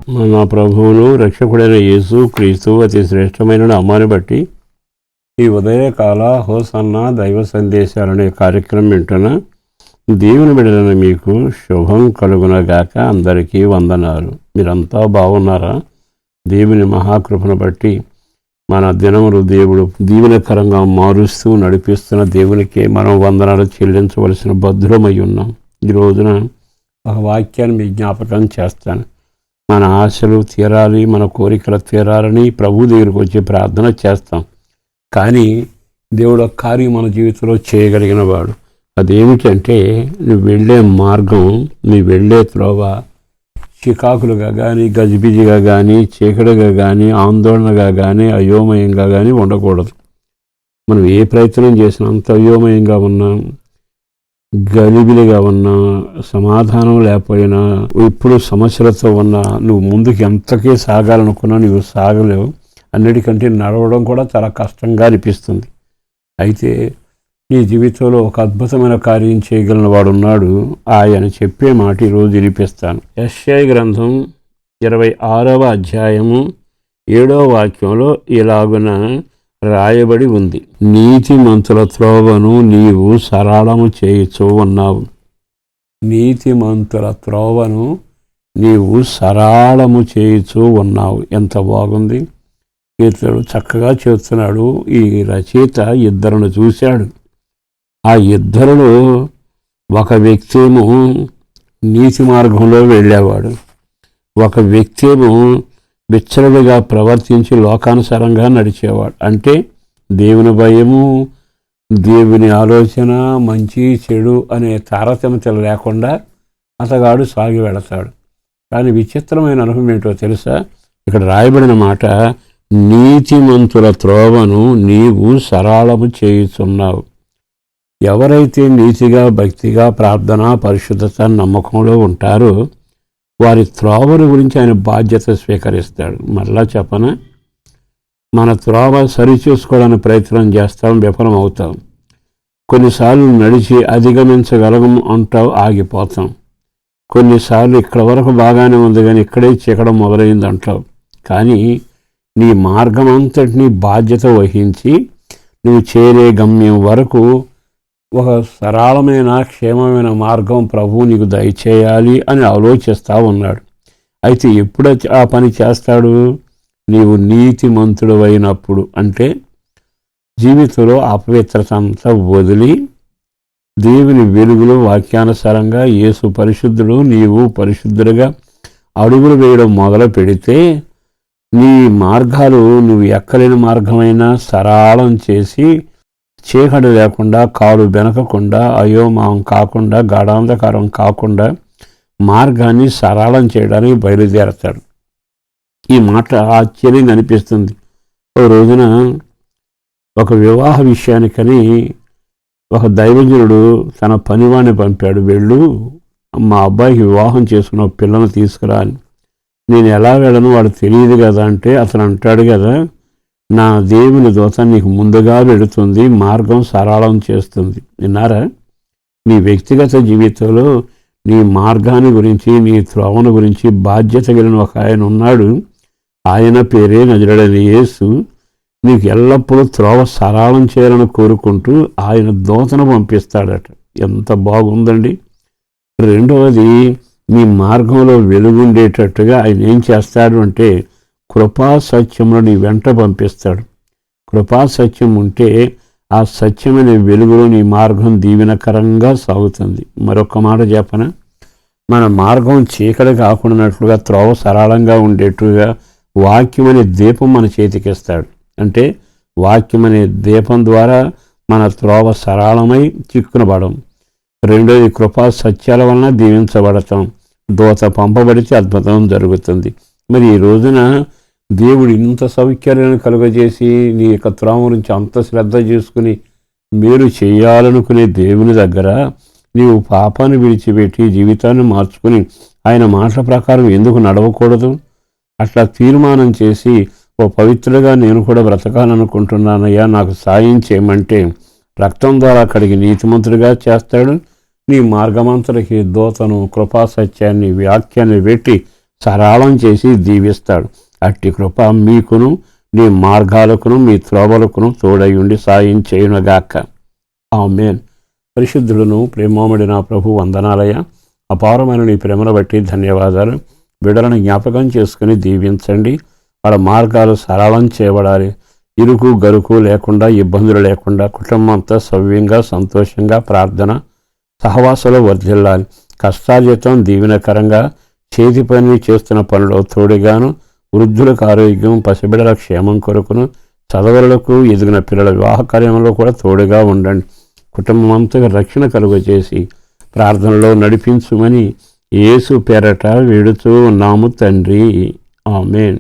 మన ప్రభువును రక్షకుడైన యేసు క్రీస్తు అతి శ్రేష్టమైన నామాన్ని బట్టి ఈ ఉదయకాల హోసన్న దైవ సందేశాలనే కార్యక్రమం వింటున్న దేవుని బిడ్డలను మీకు శుభం కలుగునగాక. అందరికీ వందనాలు. మీరంతా బాగున్నారా? దేవుని మహాకృపను బట్టి మన దినములు దేవుడు దీవెనకరంగా మారుస్తూ నడిపిస్తున్న దేవునికే మనం వందనాలు చెల్లించవలసిన భద్రమై ఉన్నాం. ఈ రోజున ఒక వాక్యాన్ని మీ జ్ఞాపకం చేస్తాను. మన ఆశలు తీరాలి, మన కోరికలు తీరాలని ప్రభు దగ్గరికి వచ్చి ప్రార్థన చేస్తాం. కానీ దేవుడు ఒక కార్యం మన జీవితంలో చేయగలిగిన వాడు. అదేమిటంటే, నువ్వు వెళ్ళే మార్గం, నువ్వు వెళ్ళే త్రోవ చికాకులుగా కానీ, గజిబిజిగా కానీ, చీకటిగా కానీ, ఆందోళనగా కానీ, అయోమయంగా కానీ ఉండకూడదు. మనం ఏ ప్రయత్నం చేసినా అంత అయోమయంగా ఉన్నాం, గలిబిలిగా ఉన్నా, సమాధానం లేకపోయినా, ఇప్పుడు సమస్యలతో ఉన్నా, నువ్వు ముందుకు ఎంతకే సాగాలనుకున్నా నువ్వు సాగలేవు. అన్నిటికంటే నడవడం కూడా చాలా కష్టంగా అనిపిస్తుంది. అయితే నీ జీవితంలో ఒక అద్భుతమైన కార్యం చేయగలిగిన వాడు ఉన్నాడు. ఆయన చెప్పే మాట ఈరోజు వినిపిస్తాను. యెషయా గ్రంథం 26వ అధ్యాయము 7వ వాక్యంలో ఇలాగున రాయబడి ఉంది. నీతిమంతుల త్రోవను నీవు సరళము చేయుచూ ఉన్నావు. నీతిమంతుల త్రోవను నీవు సరళము చేయుచూ ఉన్నావు. ఎంత బాగుంది! ఇతడు చక్కగా చెప్తున్నాడు. ఈ రచయిత ఇద్దరును చూశాడు. ఆ ఇద్దరులో ఒక వ్యక్తి ఏమో నీతి మార్గంలో వెళ్ళేవాడు, ఒక వ్యక్తి ఏమో విచ్చలవిడిగా ప్రవర్తించి లోకానుసారంగా నడిచేవాడు. అంటే దేవుని భయము, దేవుని ఆలోచన, మంచి చెడు అనే తారతమ్యతలు లేకుండా అతగాడు సాగి వెళతాడు. కానీ విచిత్రమైన అనుభవం ఏంటో తెలుసా? ఇక్కడ రాయబడిన మాట, నీతిమంతుల త్రోవను నీవు సరళము చేయుచున్నావు. ఎవరైతే నీతిగా, భక్తిగా, ప్రార్థన, పరిశుద్ధత, నమ్మకంలో ఉంటారో వారి త్రోవల గురించి ఆయన బాధ్యత స్వీకరిస్తాడు. మరలా చెప్పనా, మన త్రోవ సరిచూసుకోవడానికి ప్రయత్నం చేస్తాం, విఫలం అవుతాం. కొన్నిసార్లు నడిచి అధిగమించగలం అంటావు, ఆగిపోతాం. కొన్నిసార్లు ఇక్కడ వరకు బాగానే ఉంది కానీ ఇక్కడే చీకడం మొదలైంది అంటావు. కానీ నీ మార్గం అంతటినీ బాధ్యత వహించి నువ్వు చేరే గమ్యం వరకు ఒక సరళమైన, క్షేమమైన మార్గం ప్రభువు నీకు దయచేయాలి అని ఆలోచిస్తూ ఉన్నాడు. అయితే ఎప్పుడు ఆ పని చేస్తాడు? నీవు నీతిమంతుడు అయినప్పుడు. అంటే జీవితంలో అపవిత్రత అంతా వదిలి దేవుని వెలుగులో వాక్యానుసారంగా యేసు పరిశుద్ధుడు, నీవు పరిశుద్ధుడుగా అడుగులు వేయడం మొదలు పెడితే నీ మార్గాలు నువ్వు ఎక్కలేని మార్గమైనా సరళం చేసి, చీకటి లేకుండా, కాలు బెనకకుండా, అయోమయం కాకుండా, గాఢాంధకారం కాకుండా మార్గాన్ని సరళం చేయడానికి బయలుదేరతాడు. ఈ మాట ఆశ్చర్యంగా అనిపిస్తుంది. ఓ రోజున ఒక వివాహ విషయానికని ఒక దైవజనుడు తన పనివాణ్ణి పంపాడు. వెళ్ళు, మా అబ్బాయికి వివాహం చేసుకున్న పిల్లను తీసుకురా అని. నేను ఎలా వెళ్ళను, వాడు తెలియదు కదా అంటే అతను అంటాడు కదా, నా దేవుని దూత నీకు ముందుగా వెళుతుంది, మార్గం సరళం చేస్తుంది. విన్నారా? నీ వ్యక్తిగత జీవితంలో నీ మార్గాన్ని గురించి, నీ త్రోవను గురించి బాధ్యత కలిగిన ఒక ఆయన ఉన్నాడు. ఆయన పేరే నజరేయుడైన యేసు. నీకు ఎల్లప్పుడూ త్రోవ సరళం చేయాలని కోరుకుంటూ ఆయన దూతను పంపిస్తాడట. ఎంత బాగుందండి! రెండవది, నీ మార్గంలో వెలుగుండేటట్టుగా ఆయన ఏం చేస్తాడు అంటే కృపా సత్యమును నీ వెంట పంపిస్తాడు. కృపా సత్యం ఉంటే ఆ సత్యమైన వెలుగులో నీ మార్గం దీవెనకరంగా సాగుతుంది. మరొక మాట చెప్పనా, మన మార్గం చీకటి కాకుండానట్లుగా త్రోవ సరళంగా ఉండేట్టుగా వాక్యం అనే దీపం మన చేతికిస్తాడు. అంటే వాక్యం అనే దీపం ద్వారా మన త్రోవ సరళమై చిక్కునబడం. రెండోది, కృపా సత్యాల వలన దీవించబడతాం. దూత పంపబడితే అద్భుతం జరుగుతుంది. మరి ఈ రోజున దేవుడు ఇంత సౌఖ్యాలను కలుగజేసి నీ యొక్క త్రోవ గురించి అంత శ్రద్ధ చేసుకుని మేలు చేయాలనుకునే దేవుని దగ్గర నీవు పాపాన్ని విడిచిపెట్టి జీవితాన్ని మార్చుకుని ఆయన మాటల ప్రకారం ఎందుకు నడవకూడదు? అట్లా తీర్మానం చేసి, ఓ పవిత్రుడిగా నేను కూడా బ్రతకాలనుకుంటున్నానయ్యా, నాకు సాయం చేయమంటే రక్తం ద్వారా కడిగి నీతిమంతుడిగా చేస్తాడు. నీ మార్గమంతటికి దూతను, కృపా సత్యాన్ని, వాక్యాన్ని పెట్టి సరళం చేసి దీవిస్తాడు. అట్టి కృప మీకును నీ మార్గాలకును మీ త్రోవలకును తోడయుండి సాయం చేయునుగాక. ఆమేన్. పరిశుద్ధులను ప్రేమోమడి నా ప్రభు వందనాలయ. అపారమైన నీ ప్రేమను బట్టి ధన్యవాదాలు. బిడ్డలను జ్ఞాపకం చేసుకుని దీవించండి. వాళ్ళ మార్గాలు సరళం చేయబడాలి. ఇరుకు గరుకు లేకుండా, ఇబ్బందులు లేకుండా కుటుంబం అంతా సవ్యంగా సంతోషంగా ప్రార్థన సహవాసంలో వర్ధిల్లాలి. కష్టార్జితం దీవెనకరంగా చేతి పని చేస్తున్న పనిలో తోడుగాను, వృద్ధులకు ఆరోగ్యం, పసిబిడ్డల క్షేమం కొరకును, చదవరులకు ఎదిగిన పిల్లల వివాహ కార్యంలో కూడా తోడుగా ఉండండి. కుటుంబం అంతా రక్షణ కలుగజేసి ప్రార్థనలో నడిపించుమని యేసు పేరట వేడుతూ ఉన్నాము తండ్రి. ఆమేన్.